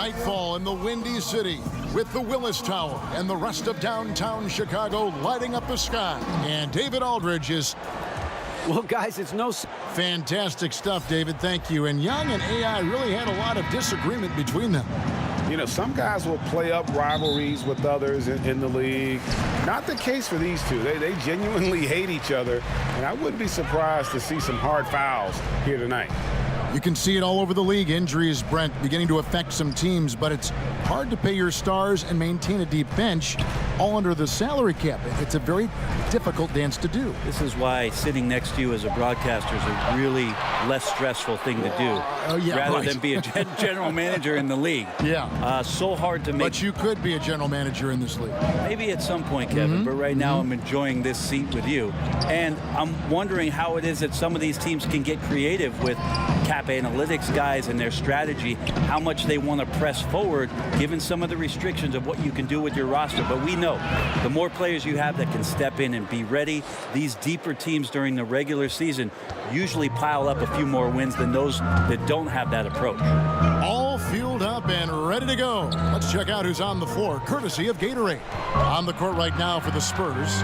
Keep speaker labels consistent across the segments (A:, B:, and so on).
A: Nightfall in the Windy City with the Willis Tower and the rest of downtown Chicago lighting up the sky. And David Aldridge is...
B: Well, guys, it's no...
A: Fantastic stuff, David. Thank you. And Young and AI really had a lot of disagreement between them.
C: You know, some guys will play up rivalries with others in the league. Not the case for these two. They genuinely hate each other, and I wouldn't be surprised to see some hard fouls here tonight.
A: You can see it all over the league. Injuries, Brent, beginning to affect some teams, but it's hard to pay your stars and maintain a deep bench all under the salary cap. It's a very difficult dance to do.
D: This is why sitting next to you as a broadcaster is a really less stressful thing to do, rather than be a general manager in the league.
A: Yeah.
D: So hard to make.
A: But you could be a general manager in this league.
D: Maybe at some point, Kevin, but right now I'm enjoying this seat with you. And I'm wondering how it is that some of these teams can get creative with cap analytics guys and their strategy, how much they want to press forward given some of the restrictions of what you can do with your roster. But we know the more players you have that can step in and be ready, these deeper teams during the regular season usually pile up a few more wins than those that don't have that approach.
A: All fueled up and ready to go. Let's check out who's on the floor, courtesy of Gatorade. On the court right now for the Spurs,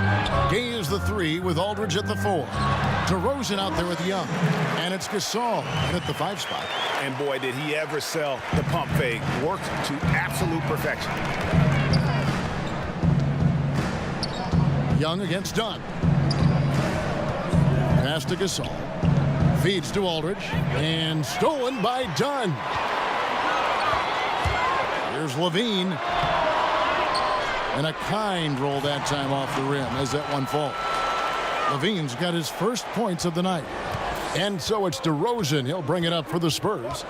A: Gay is the 3 with Aldridge at the 4. DeRozan out there with Young. And it's Gasol at the 5 spot.
C: And boy, did he ever sell the pump fake. Worked to absolute perfection.
A: Young against Dunn. Pass to Gasol. Feeds to Aldridge. And stolen by Dunn. Here's Levine. And a kind roll that time off the rim as that one falls. Levine's got his first points of the night. And so it's DeRozan. He'll bring it up for the Spurs.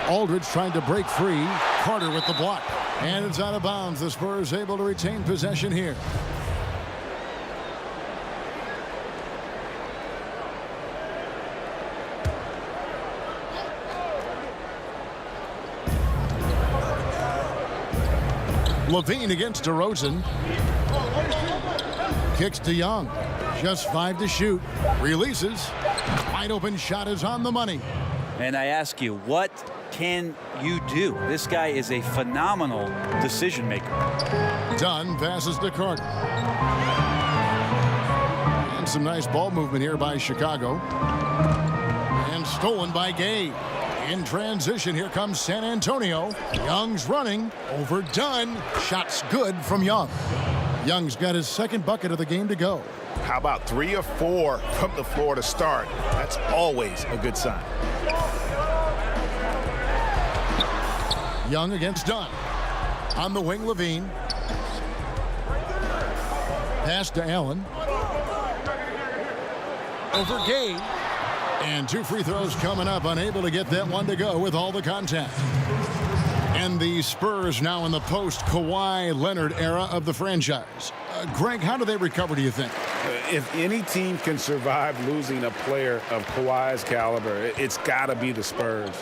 A: Aldridge trying to break free. Carter with the block. And it's out of bounds. The Spurs able to retain possession here. Levine against DeRozan. Kicks to Young. Just 5 to shoot. Releases. Wide open shot is on the money.
D: And I ask you, what can you do? This guy is a phenomenal decision maker.
A: Dunn passes to Carter. And some nice ball movement here by Chicago. And stolen by Gay. In transition, here comes San Antonio. Young's running over Dunn. Shots good from Young. Young's got his second bucket of the game to go.
C: How about 3 or 4 from the floor to start? That's always a good sign.
A: Young against Dunn. On the wing, Levine. Pass to Allen. Over Gay. And 2 free throws coming up. Unable to get that one to go with all the contact. And the Spurs now in the post-Kawhi Leonard era of the franchise. Greg, how do they recover, do you think?
C: If any team can survive losing a player of Kawhi's caliber, it's got to be the Spurs.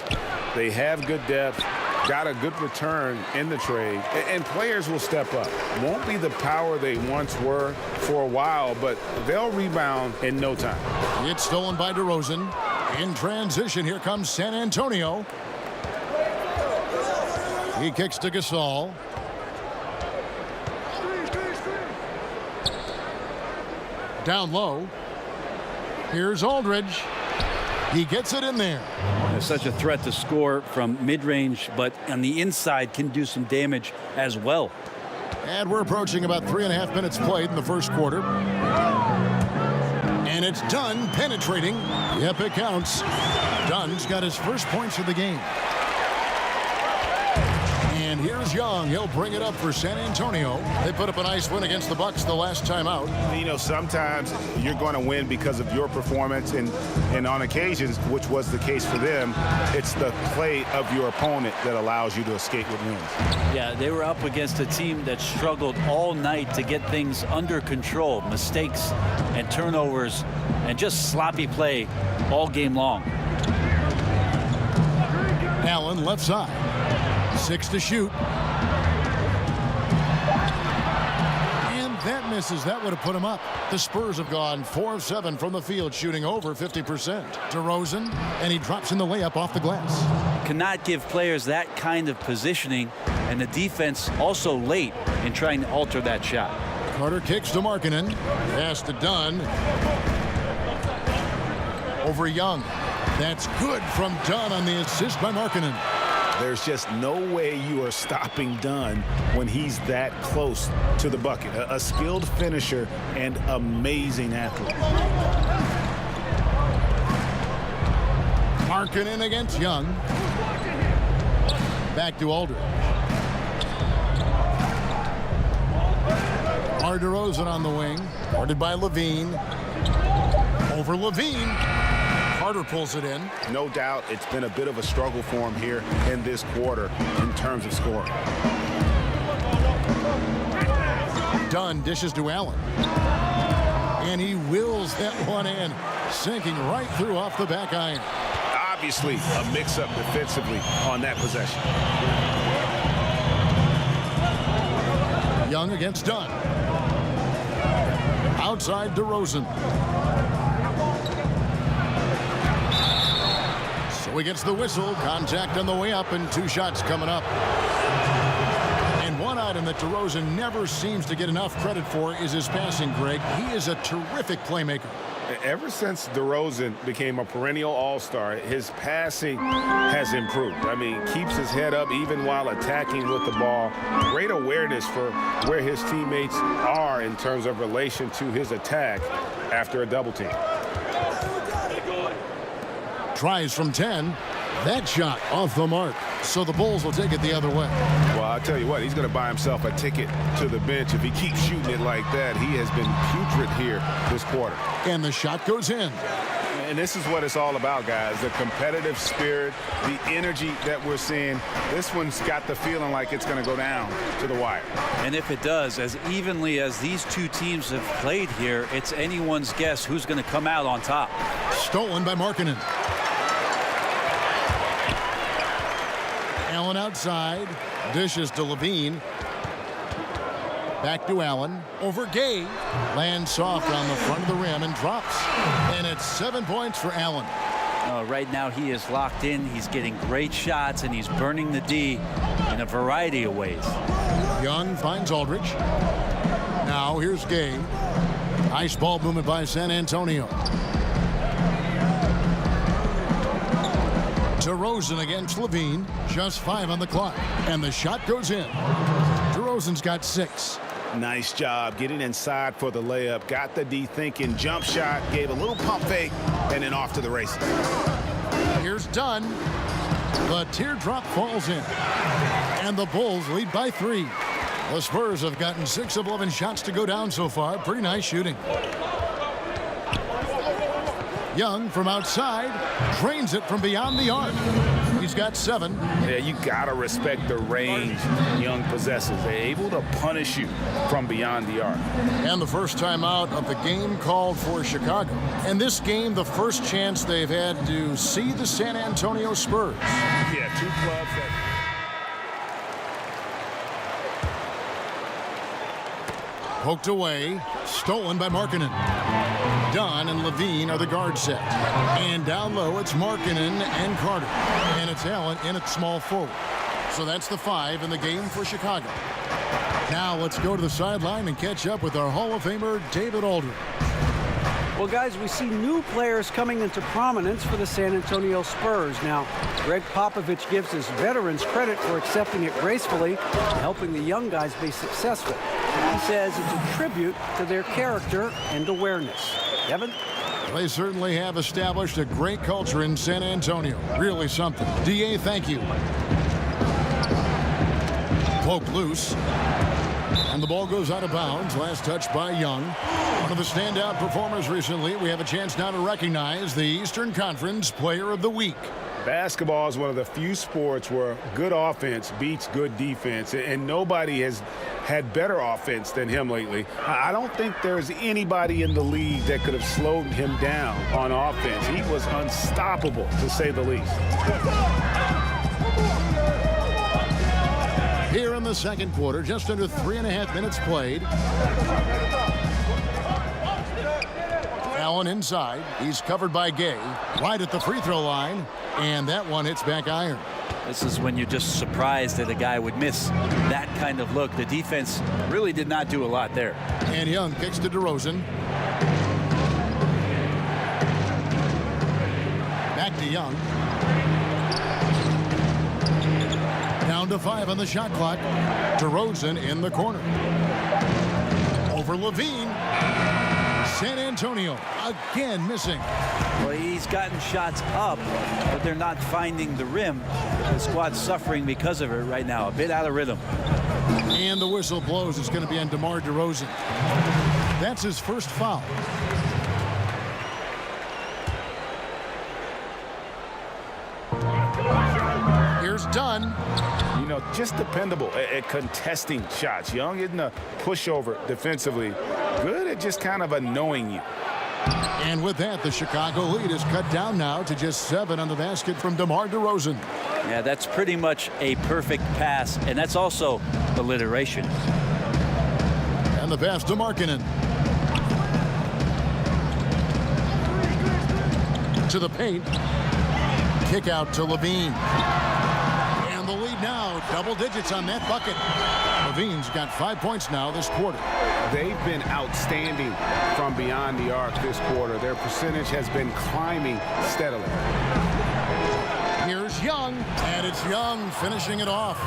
C: They have good depth, got a good return in the trade, and players will step up. Won't be the power they once were for a while, but they'll rebound in no time.
A: It's stolen by DeRozan. In transition, here comes San Antonio. He kicks to Gasol. Down low. Here's Aldridge. He gets it in there.
D: There's such a threat to score from mid-range, but on the inside can do some damage as well.
A: And we're approaching about 3.5 minutes played in the first quarter. And it's Dunn penetrating. Yep, it counts. Dunn's got his first points of the game. And here's Young. He'll bring it up for San Antonio. They put up a nice win against the Bucks the last time out.
C: You know, sometimes you're going to win because of your performance, and on occasions, which was the case for them, it's the play of your opponent that allows you to escape with wins.
D: Yeah, they were up against a team that struggled all night to get things under control. Mistakes and turnovers and just sloppy play all game long.
A: Allen left side. 6 to shoot. And if that misses, that would have put him up. The Spurs have gone 4 of 7 from the field, shooting over 50%. DeRozan, and he drops in the layup off the glass.
D: Cannot give players that kind of positioning, and the defense also late in trying to alter that shot.
A: Carter kicks to Markkanen. Pass to Dunn. Over Young. That's good from Dunn on the assist by Markkanen.
C: There's just no way you are stopping Dunn when he's that close to the bucket. A skilled finisher and amazing athlete.
A: Markkanen against Young. Back to Aldridge. DeRozan on the wing. Guarded by Levine. Over Levine. Carter pulls it in.
C: No doubt it's been a bit of a struggle for him here in this quarter in terms of scoring.
A: Dunn dishes to Allen. And he wills that one in, sinking right through off the back iron.
C: Obviously a mix-up defensively on that possession.
A: Young against Dunn. Outside DeRozan. So he gets the whistle. Contact on the way up and 2 shots coming up. And one item that DeRozan never seems to get enough credit for is his passing, Greg. He is a terrific playmaker.
C: Ever since DeRozan became a perennial all-star, his passing has improved. I mean, keeps his head up even while attacking with the ball. Great awareness for where his teammates are in terms of relation to his attack after a double team.
A: Tries from 10. That shot off the mark. So the Bulls will take it the other way.
C: Well, I'll tell you what, he's going to buy himself a ticket to the bench. If he keeps shooting it like that, he has been putrid here this quarter.
A: And the shot goes in.
C: And this is what it's all about, guys. The competitive spirit, the energy that we're seeing. This one's got the feeling like it's going to go down to the wire.
D: And if it does, as evenly as these two teams have played here, it's anyone's guess who's going to come out on top.
A: Stolen by Markkanen. Allen outside. Dishes to Levine. Back to Allen. Over Gay. Lands soft on the front of the rim and drops. And it's 7 points for Allen.
D: Right now he is locked in. He's getting great shots, and he's burning the D in a variety of ways.
A: Young finds Aldridge. Now here's Gay. Nice ball movement by San Antonio. DeRozan against Levine. Just 5 on the clock. And the shot goes in. DeRozan's got 6.
C: Nice job getting inside for the layup. Got the D thinking. Jump shot. Gave a little pump fake. And then off to the races.
A: Here's Dunn. The teardrop falls in. And the Bulls lead by 3. The Spurs have gotten 6 of 11 shots to go down so far. Pretty nice shooting. Young from outside drains it from beyond the arc. He's got 7.
C: Yeah, you gotta respect the range Young possesses. They're able to punish you from beyond the arc.
A: And the first time out of the game called for Chicago. And this game, the first chance they've had to see the San Antonio Spurs.
C: Yeah, 2 clubs that...
A: Poked away. Stolen by Markkanen. Dunn and Levine are the guard set. And down low, it's Markkanen and Carter. And it's Allen in at small forward. So that's the 5 in the game for Chicago. Now let's go to the sideline and catch up with our Hall of Famer, David Aldridge.
B: Well, guys, we see new players coming into prominence for the San Antonio Spurs. Now, Greg Popovich gives his veterans credit for accepting it gracefully and helping the young guys be successful. He says it's a tribute to their character and awareness. Kevin?
A: They certainly have established a great culture in San Antonio. Really something. DA, thank you. Poked loose. And the ball goes out of bounds. Last touch by Young. One of the standout performers recently. We have a chance now to recognize the Eastern Conference Player of the Week.
C: Basketball is one of the few sports where good offense beats good defense, and nobody has had better offense than him lately. I don't think there's anybody in the league that could have slowed him down on offense. He was unstoppable, to say the least.
A: Here in the second quarter, just under 3.5 minutes played. Allen inside. He's covered by Gay. Right at the free throw line. And that one hits back iron.
D: This is when you're just surprised that a guy would miss that kind of look. The defense really did not do a lot there.
A: And Young kicks to DeRozan. Back to Young. Down to 5 on the shot clock. DeRozan in the corner. Over Levine. San Antonio again missing.
D: Well, he's gotten shots up, but they're not finding the rim. The squad's suffering because of it right now. A bit out of rhythm.
A: And the whistle blows. It's going to be on DeMar DeRozan. That's his first foul. Here's Dunn.
C: You know, just dependable at contesting shots. Young isn't a pushover defensively. Good at just kind of annoying you.
A: And with that, the Chicago lead is cut down now to just 7 on the basket from DeMar DeRozan.
D: Yeah, that's pretty much a perfect pass, and that's also alliteration.
A: And the pass to Markkanen. To the paint. Kick out to Levine. And the lead now, double digits on that bucket. Levine's got 5 points now this quarter.
C: They've been outstanding from beyond the arc this quarter. Their percentage has been climbing steadily.
A: Here's Young, and it's Young finishing it off.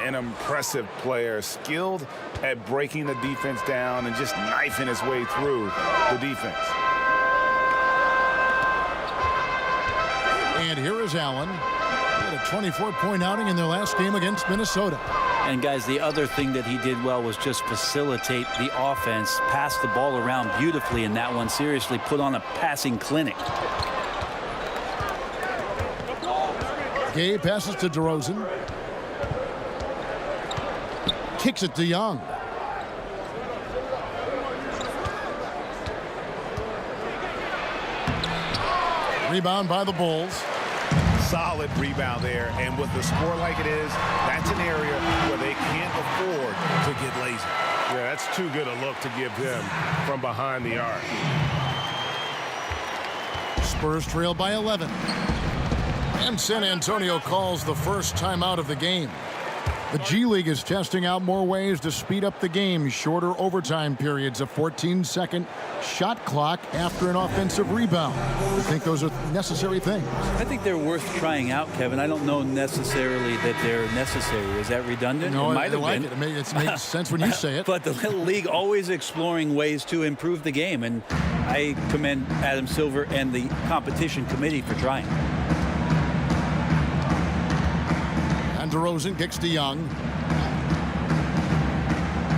C: An impressive player, skilled at breaking the defense down and just knifing his way through the defense.
A: And here is Allen. He had a 24-point outing in their last game against Minnesota.
D: And guys, the other thing that he did well was just facilitate the offense, pass the ball around beautifully in that one. Seriously, put on a passing clinic.
A: Gay passes to DeRozan. Kicks it to Young. Rebound by the Bulls.
C: Solid rebound there, and with the score like it is, that's an area where they can't afford to get lazy. Yeah, that's too good a look to give them from behind the arc.
A: Spurs trail by 11. And San Antonio calls the first timeout of the game. The G League is testing out more ways to speed up the game. Shorter overtime periods, a 14-second shot clock after an offensive rebound. I think those are necessary things.
D: I think they're worth trying out, Kevin. I don't know necessarily that they're necessary. Is that redundant?
A: No,
D: it might have
A: like
D: been.
A: It makes sense when you say it.
D: But the league always exploring ways to improve the game, and I commend Adam Silver and the competition committee for trying.
A: And DeRozan kicks to Young.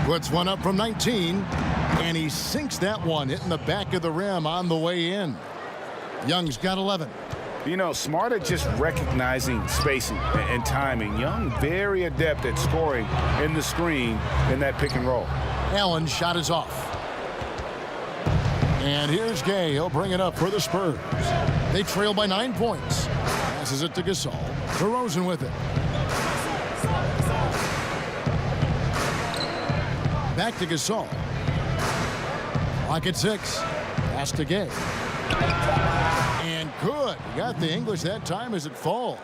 A: Puts one up from 19. And he sinks that one, hitting the back of the rim on the way in. Young's got 11.
C: You know, smart at just recognizing spacing and timing. Young very adept at scoring in the screen in that pick and roll.
A: Allen's shot is off. And here's Gay. He'll bring it up for the Spurs. They trail by 9 points. Passes it to Gasol. DeRozan with it. Back to Gasol. Lock at 6. Pass to Gay. And good. He got the English that time as it falls.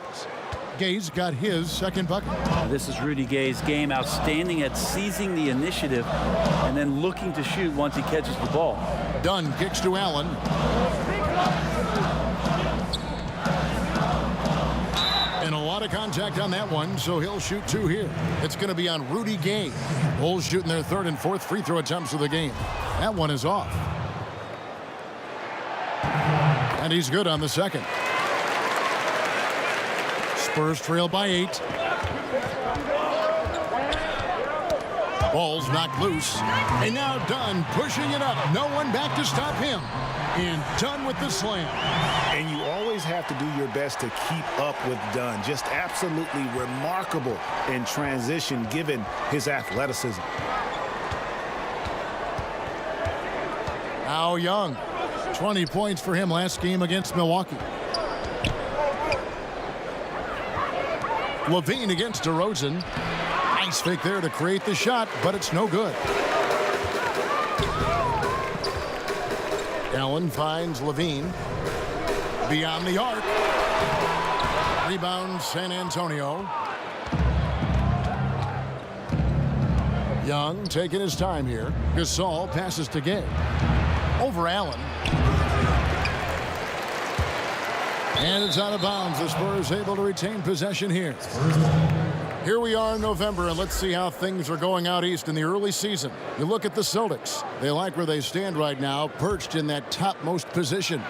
A: Gay's got his second bucket.
D: This is Rudy Gay's game. Outstanding at seizing the initiative and then looking to shoot once he catches the ball.
A: Dunn kicks to Allen. And a lot of contact on that one, so he'll shoot 2 here. It's going to be on Rudy Gay. Bulls shooting their 3rd and 4th free throw attempts of the game. That one is off. And he's good on the second. Spurs trail by 8. Ball's knocked loose. And now Dunn pushing it up. No one back to stop him. And Dunn with the slam.
C: And you always have to do your best to keep up with Dunn. Just absolutely remarkable in transition given his athleticism.
A: Now Young. 20 points for him last game against Milwaukee. Levine against DeRozan. Nice fake there to create the shot, but it's no good. Allen finds Levine. Beyond the arc. Rebound San Antonio. Young taking his time here. Gasol passes to Gay. Over Allen. And it's out of bounds. The Spurs able to retain possession here. Here we are in November, and let's see how things are going out east in the early season. You look at the Celtics. They like where they stand right now, perched in that topmost position.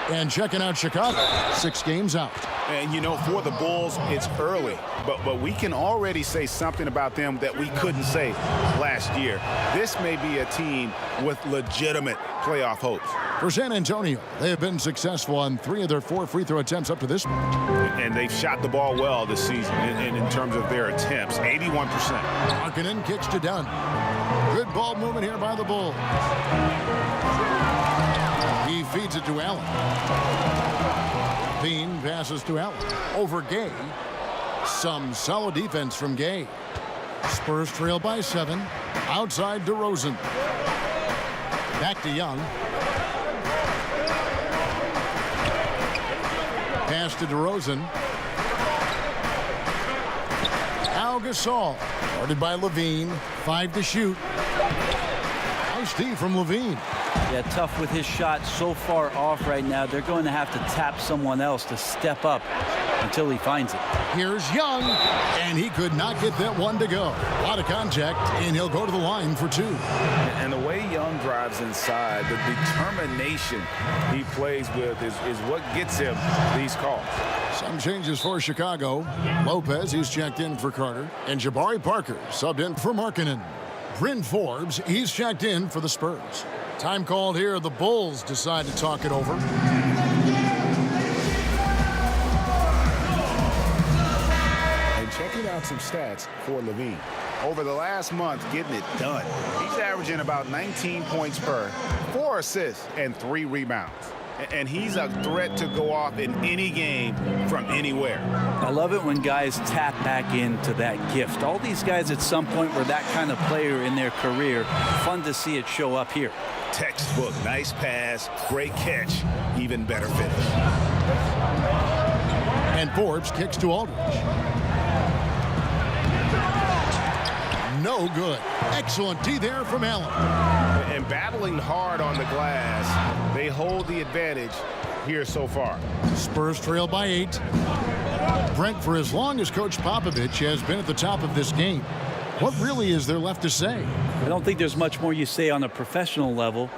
A: And checking out Chicago, 6 games out.
C: And, you know, for the Bulls, it's early. But we can already say something about them that we couldn't say last year. This may be a team with legitimate playoff hopes.
A: For San Antonio, they have been successful on 3 of their 4 free throw attempts up to this point.
C: And they've shot the ball well this season in terms of their attempts, 81%.
A: Markkanen kicks to Dunn. Good ball movement here by the Bulls. He feeds it to Allen. Bean passes to Allen. Over Gay. Some solid defense from Gay. Spurs trail by 7. Outside DeRozan. Back to Young. Pass to DeRozan. Al Gasol. Guarded by Levine. 5 to shoot. Nice D from Levine.
D: Yeah, tough with his shot so far off right now. They're going to have to tap someone else to step up until he finds it.
A: Here's Young, and he could not get that one to go. A lot of contact, and he'll go to the line for 2.
C: And the way Young drives inside, the determination he plays with is what gets him these calls.
A: Some changes for Chicago. Lopez, he's checked in for Carter, and Jabari Parker subbed in for Markkanen. Bryn Forbes, he's checked in for the Spurs. Time called here. The Bulls decide to talk it over.
C: And checking out some stats for Levine. Over the last month, getting it done. He's averaging about 19 points per, 4 assists, and 3 rebounds. And he's a threat to go off in any game from anywhere.
D: I love it when guys tap back into that gift. All these guys at some point were that kind of player in their career. Fun to see it show up here.
C: Textbook, nice pass, great catch, even better finish.
A: And Forbes kicks to Aldridge. No good. Excellent D there from Allen.
C: And battling hard on the glass, they hold the advantage here so far.
A: Spurs trail by 8. Brent, for as long as Coach Popovich has been at the top of this game, what really is there left to say?
D: I don't think there's much more you say on a professional level,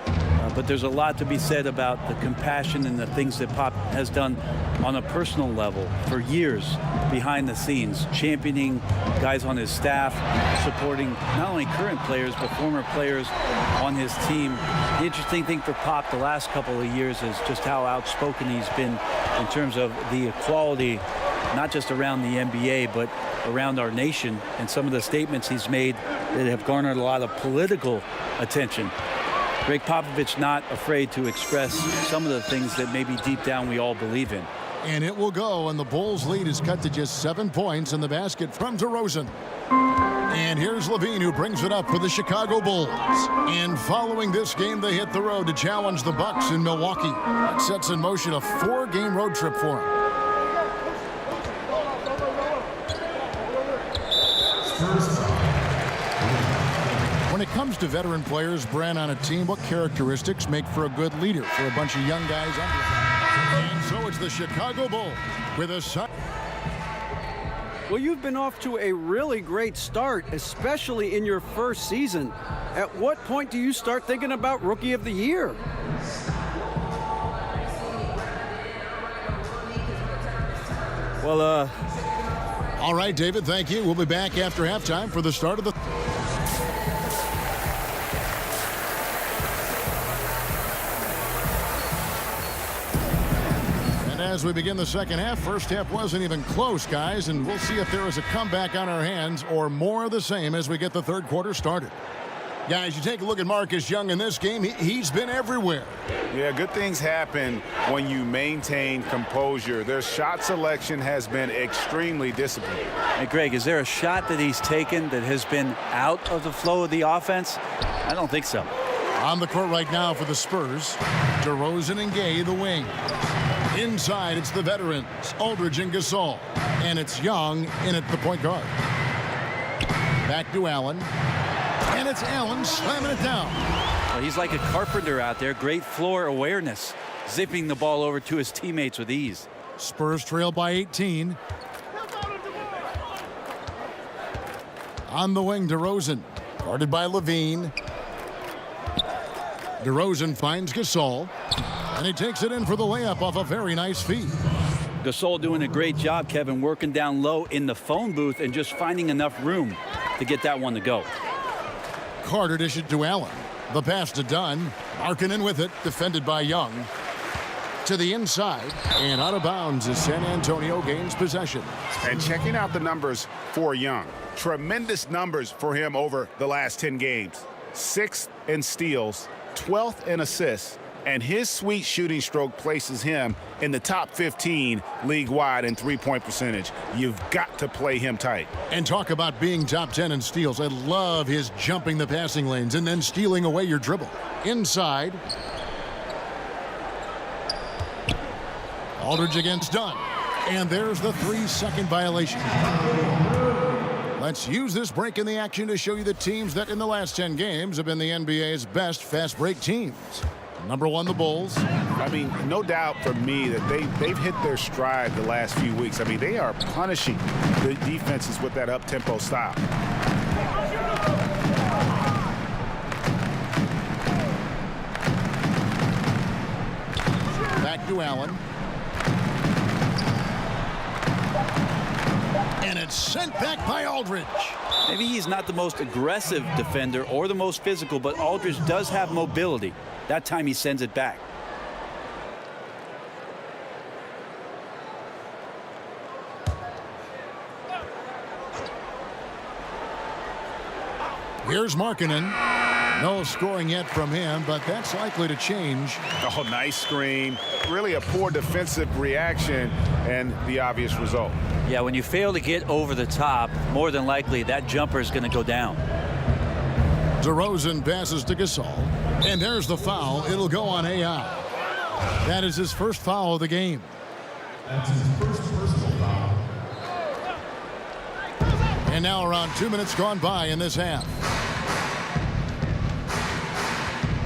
D: but there's a lot to be said about the compassion and the things that Pop has done on a personal level for years behind the scenes, championing guys on his staff, supporting not only current players but former players on his team. The interesting thing for Pop the last couple of years is just how outspoken he's been in terms of the equality, not just around the NBA, but around our nation, and some of the statements he's made that have garnered a lot of political attention. Greg Popovich not afraid to express some of the things that maybe deep down we all believe in.
A: And it will go, and the Bulls' lead is cut to just 7 points in the basket from DeRozan. And here's Levine, who brings it up for the Chicago Bulls. And following this game, they hit the road to challenge the Bucks in Milwaukee. That sets in motion a 4-game road trip for them. When it comes to veteran players, Brent, on a team, what characteristics make for a good leader for a bunch of young guys under him? And so it's the Chicago Bulls with a...
B: Well, you've been off to a really great start, especially in your first season. At what point do you start thinking about Rookie of the Year?
D: Well,
A: all right, David, thank you. We'll be back after halftime for the start of the... As we begin the second half, first half wasn't even close, guys, and we'll see if there is a comeback on our hands or more of the same as we get the third quarter started. Guys, you take a look at Marcus Young in this game. He's been everywhere.
C: Yeah, good things happen when you maintain composure. Their shot selection has been extremely disciplined.
D: Hey, Greg, is there a shot that he's taken that has been out of the flow of the offense? I don't think so.
A: On the court right now for the Spurs, DeRozan and Gay, the wing. Inside, it's the veterans, Aldridge and Gasol. And it's Young in at the point guard. Back to Allen. And it's Allen slamming it down.
D: Well, he's like a carpenter out there. Great floor awareness. Zipping the ball over to his teammates with ease.
A: Spurs trail by 18. On the wing, DeRozan. Guarded by Levine. DeRozan finds Gasol. And he takes it in for the layup off a very nice feed.
D: Gasol doing a great job, Kevin, working down low in the phone booth and just finding enough room to get that one to go.
A: Carter dished to Allen. The pass to Dunn. Markkanen with it, defended by Young. To the inside, and out of bounds as San Antonio gains possession.
C: And checking out the numbers for Young. Tremendous numbers for him over the last 10 games. 6th in steals, 12th in assists, and his sweet shooting stroke places him in the top 15 league-wide in three-point percentage. You've got to play him tight.
A: And talk about being top 10 in steals. I love his jumping the passing lanes and then stealing away your dribble. Inside. Aldridge against Dunn. And there's the 3-second violation. Let's use this break in the action to show you the teams that in the last 10 games have been the NBA's best fast break teams. Number 1, the Bulls.
C: I mean, no doubt for me that they've hit their stride the last few weeks. I mean, they are punishing the defenses with that up-tempo style.
A: Back to Allen. And it's sent back by Aldridge.
D: Maybe he's not the most aggressive defender or the most physical, but Aldridge does have mobility. That time he sends it back.
A: Here's Markkanen. No scoring yet from him, but that's likely to change.
C: Oh, nice screen. Really a poor defensive reaction and the obvious result.
D: Yeah, when you fail to get over the top, more than likely that jumper is going to go down.
A: DeRozan passes to Gasol. And there's the foul. It'll go on AI. That is his first foul of the game.
E: That's his first personal foul.
A: And now around 2 minutes gone by in this half.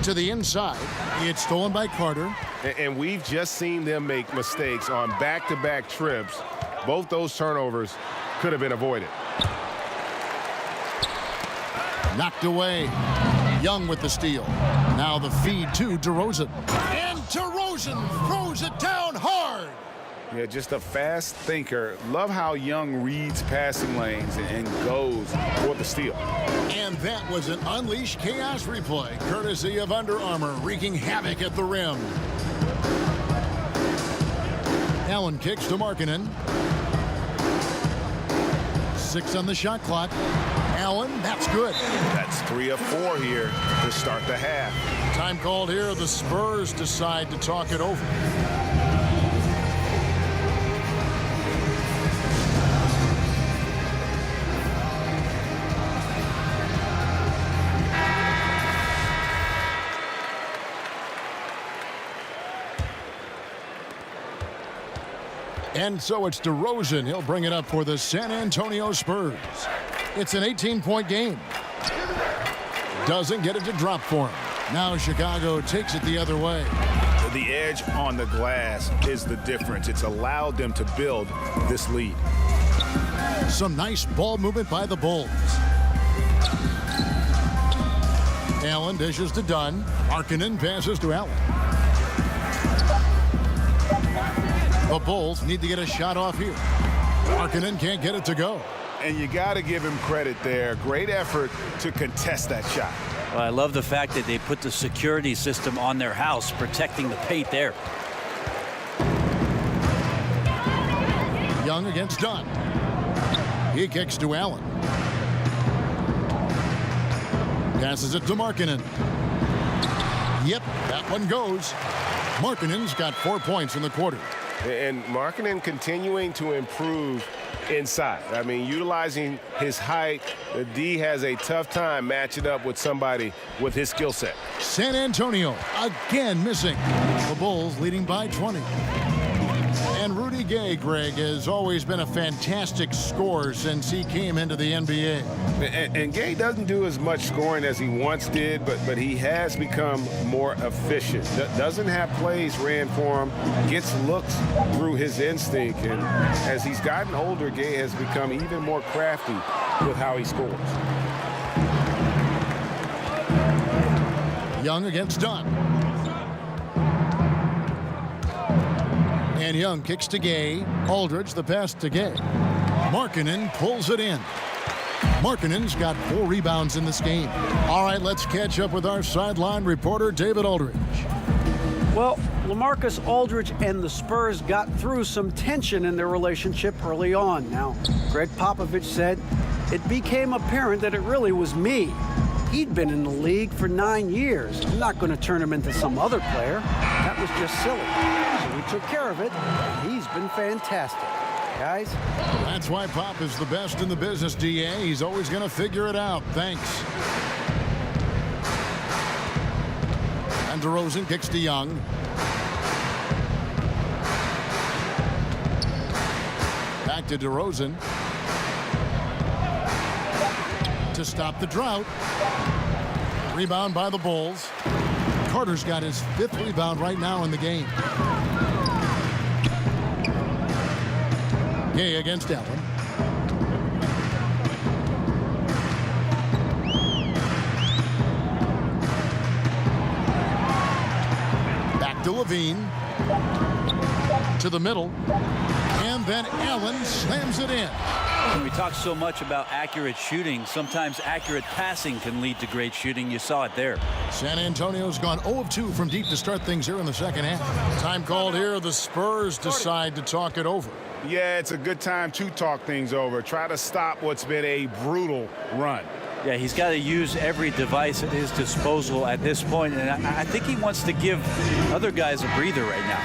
A: To the inside. It's stolen by Carter.
C: And we've just seen them make mistakes on back-to-back trips. Both those turnovers could have been avoided.
A: Knocked away. Young with the steal. Now the feed to DeRozan. And DeRozan throws it down hard.
C: Yeah, just a fast thinker. Love how Young reads passing lanes and goes for the steal.
A: And that was an Unleash Chaos replay, courtesy of Under Armour, wreaking havoc at the rim. Allen kicks to Markkanen. 6 on the shot clock. Allen, that's good.
C: That's 3 of 4 here to start the half.
A: Time called here. The Spurs decide to talk it over. And so it's DeRozan. He'll bring it up for the San Antonio Spurs. It's an 18-point game. Doesn't get it to drop for him. Now Chicago takes it the other way.
C: The edge on the glass is the difference. It's allowed them to build this lead.
A: Some nice ball movement by the Bulls. Allen dishes to Dunn. Markkanen passes to Allen. The Bulls need to get a shot off here. Markkanen can't get it to go.
C: And you got to give him credit there. Great effort to contest that shot.
D: Well, I love the fact that they put the security system on their house, protecting the paint there.
A: Young against Dunn. He kicks to Allen. Passes it to Markkanen. Yep, that one goes. Markkanen's got 4 points in the quarter.
C: And Markkanen continuing to improve inside. I mean, utilizing his height, the D has a tough time matching up with somebody with his skill set.
A: San Antonio again missing. The Bulls leading by 20. And Rudy Gay, Greg, has always been a fantastic scorer since he came into the NBA.
C: And Gay doesn't do as much scoring as he once did, but he has become more efficient. Doesn't have plays ran for him, gets looks through his instinct. And as he's gotten older, Gay has become even more crafty with how he scores.
A: Young against Dunn. And Young kicks to Gay. Aldridge, the pass to Gay. Markkanen pulls it in. Markkanen's got 4 rebounds in this game. All right, let's catch up with our sideline reporter, David Aldridge.
B: Well, LaMarcus Aldridge and the Spurs got through some tension in their relationship early on. Now, Greg Popovich said, it became apparent that it really was me. He'd been in the league for 9 years. I'm not going to turn him into some other player. That was just silly. So we took care of it, and he's been fantastic. Guys?
A: That's why Pop is the best in the business, DA. He's always going to figure it out. Thanks. And DeRozan kicks to Young. Back to DeRozan. To stop the drought. Rebound by the Bulls. Carter's got his 5th rebound right now in the game. Gay against Allen. Back to Levine. To the middle. And then Allen slams it in.
D: When we talk so much about accurate shooting, sometimes accurate passing can lead to great shooting. You saw it there.
A: San Antonio's gone 0 of 2 from deep to start things here in the second half. Time called here. The Spurs decide to talk it over.
C: Yeah, it's a good time to talk things over. Try to stop what's been a brutal run.
D: Yeah, he's got to use every device at his disposal at this point, and I think he wants to give other guys a breather right now.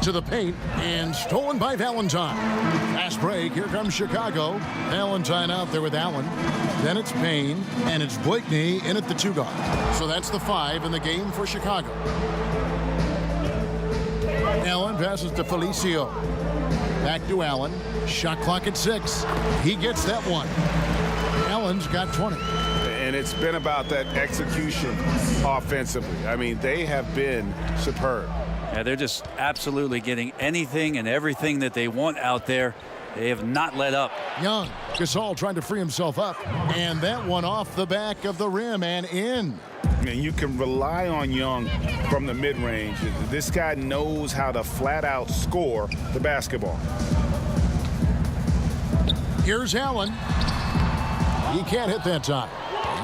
A: To the paint and stolen by Valentine. Fast break. Here comes Chicago. Valentine out there with Allen. Then it's Payne and it's Blakeney in at the 2 guard. So that's the 5 in the game for Chicago. Allen passes to Felicio. Back to Allen. Shot clock at 6. He gets that one. Allen's got 20.
C: And it's been about that execution offensively. I mean, they have been superb.
D: Yeah, they're just absolutely getting anything and everything that they want out there. They have not let up.
A: Young. Gasol trying to free himself up. And that one off the back of the rim and in.
C: And you can rely on Young from the mid-range. This guy knows how to flat-out score the basketball.
A: Here's Allen. He can't hit that time.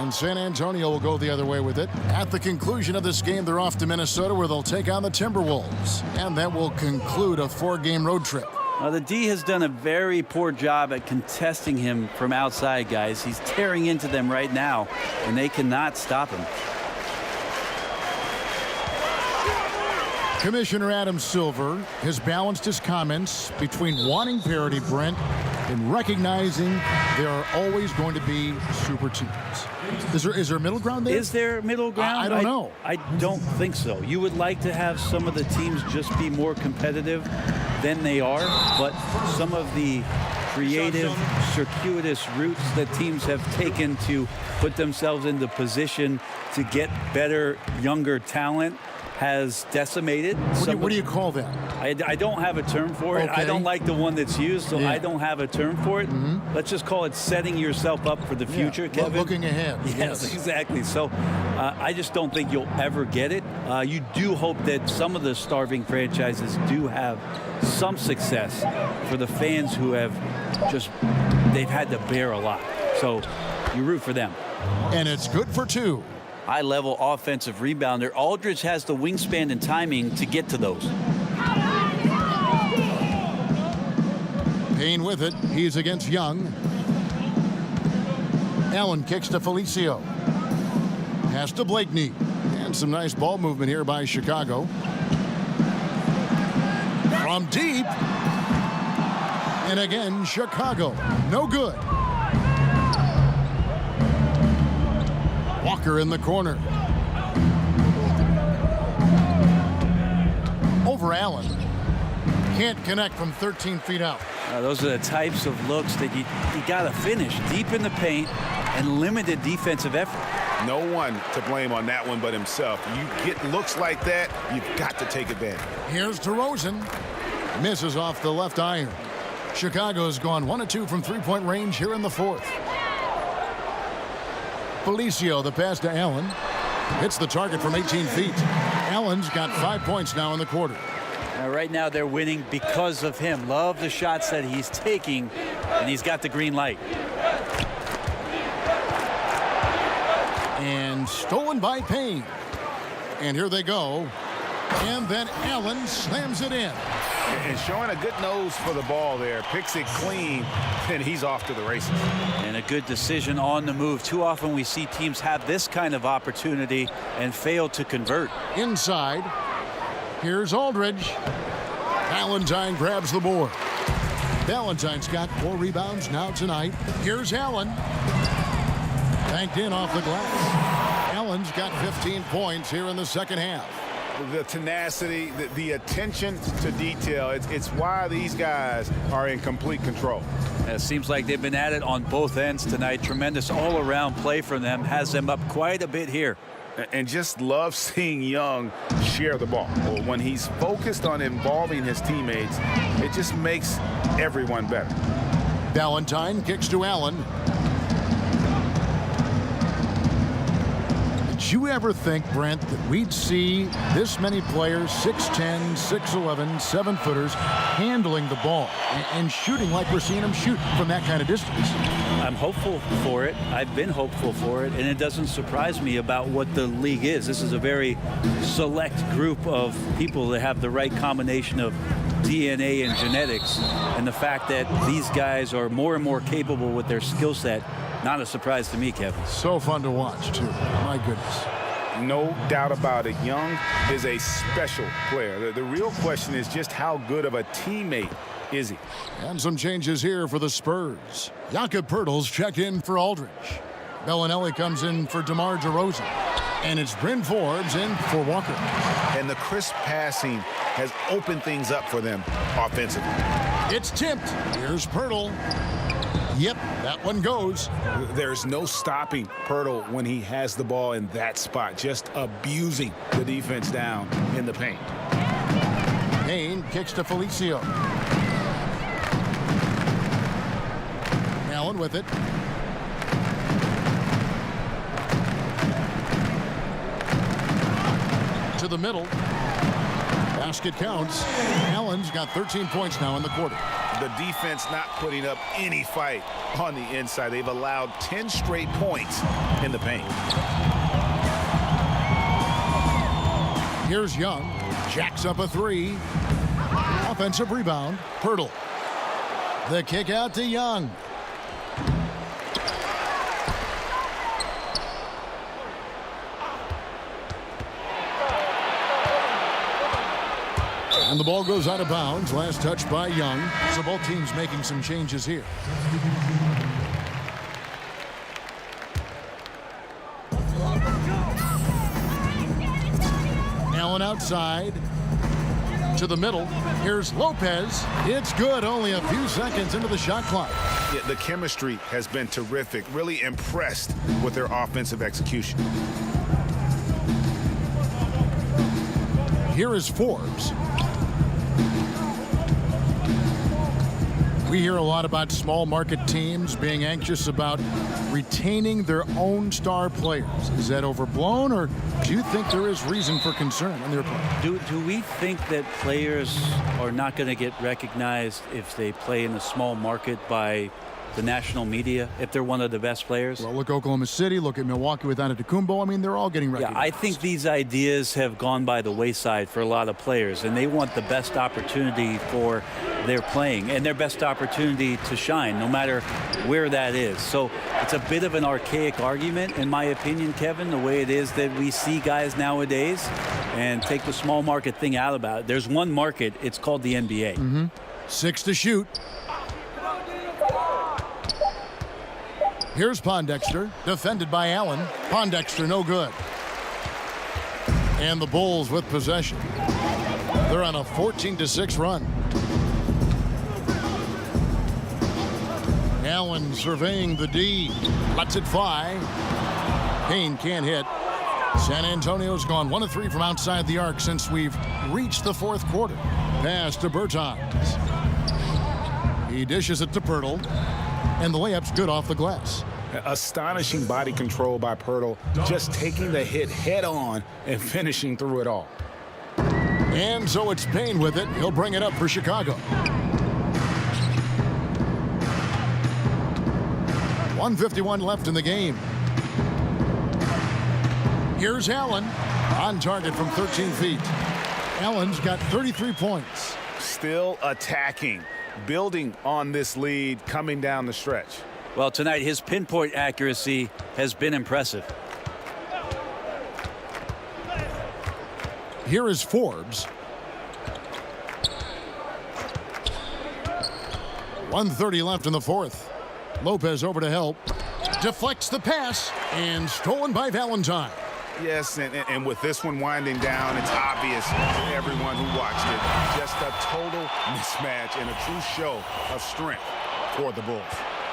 A: And San Antonio will go the other way with it. At the conclusion of this game, they're off to Minnesota where they'll take on the Timberwolves. And that will conclude a 4-game road trip.
D: The D has done a very poor job at contesting him from outside, guys. He's tearing into them right now, and they cannot stop him.
A: Commissioner Adam Silver has balanced his comments between wanting parity, Brent, and recognizing there are always going to be super teams. Is there a middle ground there?
D: Is there middle ground?
A: I don't know.
D: I don't think so. You would like to have some of the teams just be more competitive than they are, but some of the creative, circuitous routes that teams have taken to put themselves into position to get better, younger talent has decimated.
A: What do you call that?
D: I don't have a term for it.
A: Okay.
D: I don't like the one that's used, so
A: Yeah.
D: I don't have a term for it. Let's just call it setting yourself up for the future, Kevin.
A: Looking ahead.
D: Yes, exactly. So I just don't think you'll ever get it. You do hope that some of the starving franchises do have some success for the fans who have they've had to bear a lot. So you root for them.
A: And it's good for 2.
D: High-level offensive rebounder. Aldridge has the wingspan and timing to get to those.
A: Payne with it. He's against Young. Allen kicks to Felicio. Pass to Blakeney. And some nice ball movement here by Chicago. From deep. And again, Chicago. No good. Walker in the corner. Over Allen. Can't connect from 13 feet out.
D: Those are the types of looks that you got to finish deep in the paint and limited defensive effort.
C: No one to blame on that one but himself. You get looks like that, you've got to take advantage.
A: Here's DeRozan. Misses off the left iron. Chicago's gone 1 of 2 from three-point range here in the fourth. Felicio, the pass to Allen. Hits the target from 18 feet. Allen's got 5 points now in the quarter.
D: Right now they're winning because of him. Love the shots that he's taking, and he's got the green light.
A: And stolen by Payne. And here they go. And then Allen slams it in.
C: And showing a good nose for the ball there. Picks it clean, and he's off to the races.
D: And a good decision on the move. Too often we see teams have this kind of opportunity and fail to convert.
A: Inside. Here's Aldridge. Valentine grabs the board. Valentine's got 4 rebounds now tonight. Here's Allen. Banked in off the glass. Allen's got 15 points here in the second half.
C: The tenacity, the attention to detail, it's why these guys are in complete control.
D: It seems like they've been at it on both ends tonight. Tremendous all-around play from them. Has them up quite a bit here.
C: And just love seeing Young share the ball. When he's focused on involving his teammates, it just makes everyone better.
A: Valentine kicks to Allen. Did you ever think, Brent, that we'd see this many players, 6'10", 6'11", 7-footers, handling the ball and shooting like we're seeing them shoot from that kind of distance?
D: I'm hopeful for it. I've been hopeful for it, and it doesn't surprise me about what the league is. This is a very select group of people that have the right combination of DNA and genetics, and the fact that these guys are more and more capable with their skill set. Not a surprise to me, Kevin.
A: So fun to watch, too. My goodness.
C: No doubt about it. Young is a special player. The real question is just how good of a teammate is he?
A: And some changes here for the Spurs. Jakob Poeltl's checked in for Aldridge. Bellinelli comes in for DeMar DeRozan. And it's Bryn Forbes in for Walker.
C: And the crisp passing has opened things up for them offensively.
A: It's tipped. Here's Poeltl. Yep, that one goes.
C: There's no stopping Poeltl when he has the ball in that spot, just abusing the defense down in the paint.
A: Payne kicks to Felicio. Allen with it. To the middle. Basket counts. Allen's got 13 points now in the quarter.
C: The defense not putting up any fight on the inside. They've allowed 10 straight points in the paint.
A: Here's Young. Jacks up a 3. Offensive rebound. Poeltl. The kick out to Young. And the ball goes out of bounds. Last touch by Young. So both teams making some changes here. Allen outside. To the middle. Here's Lopez. It's good. Only a few seconds into the shot clock.
C: Yeah, the chemistry has been terrific. Really impressed with their offensive execution.
A: Here is Forbes. We hear a lot about small market teams being anxious about retaining their own star players. Is that overblown, or do you think there is reason for concern on their part?
D: Do we think that players are not going to get recognized if they play in a small market by the national media if they're one of the best players?
A: Well, look at Oklahoma City. Look at Milwaukee with Antetokounmpo. I mean, they're all getting recognized.
D: Yeah, I think these ideas have gone by the wayside for a lot of players, and they want the best opportunity for their playing and their best opportunity to shine, no matter where that is. So it's a bit of an archaic argument, in my opinion, Kevin, the way it is that we see guys nowadays, and take the small market thing out about it. There's one market, it's called the NBA.
A: 6 to shoot. Here's Pondexter, defended by Allen. Pondexter, no good. And the Bulls with possession. They're on a 14-6 run. Allen surveying the D. Lets it fly. Payne can't hit. San Antonio's gone 1 of 3 from outside the arc since we've reached the fourth quarter. Pass to Bertans. He dishes it to Pirtle. And the layup's good off the glass.
C: Astonishing body control by Pirtle, just taking the hit head on and finishing through it all.
A: And so it's Payne with it. He'll bring it up for Chicago. 1:51 left in the game. Here's Allen on target from 13 feet. Allen's got 33 points.
C: Still attacking, building on this lead coming down the stretch.
D: Well, tonight his pinpoint accuracy has been impressive.
A: Here is Forbes. 1:30 left in the fourth. Lopez over to help. Deflects the pass and stolen by Valentine.
C: Yes, and with this one winding down, it's obvious to everyone who watched it. Just a total mismatch and a true show of strength for the Bulls.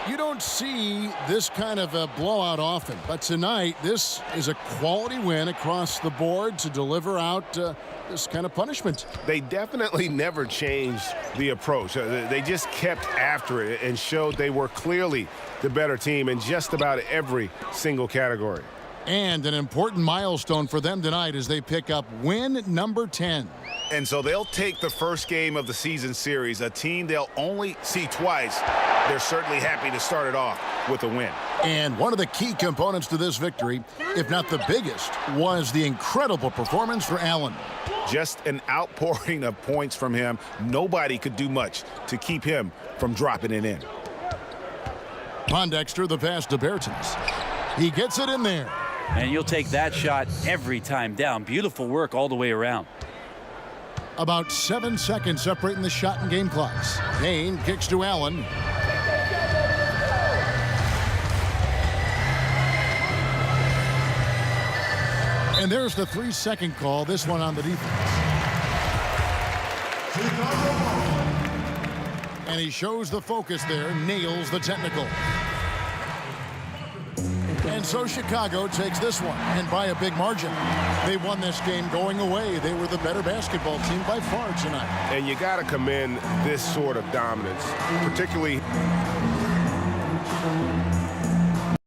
A: You don't see this kind of a blowout often, but tonight this is a quality win across the board to deliver out this kind of punishment.
C: They definitely never changed the approach. They just kept after it and showed they were clearly the better team in just about every single category.
A: And an important milestone for them tonight as they pick up win number 10.
C: And so they'll take the first game of the season series, a team they'll only see twice. They're certainly happy to start it off with a win.
A: And one of the key components to this victory, if not the biggest, was the incredible performance for Allen.
C: Just an outpouring of points from him. Nobody could do much to keep him from dropping it in.
A: Pondexter, the pass to Bertans. He gets it in there.
D: And you'll take that shot every time down. Beautiful work all the way around.
A: About 7 seconds separating the shot and game clocks. Payne kicks to Allen. And there's the 3-second call, this one on the defense. And he shows the focus there, nails the technical. And so Chicago takes this one, and by a big margin. They won this game going away. They were the better basketball team by far tonight.
C: And you got to commend this sort of dominance, particularly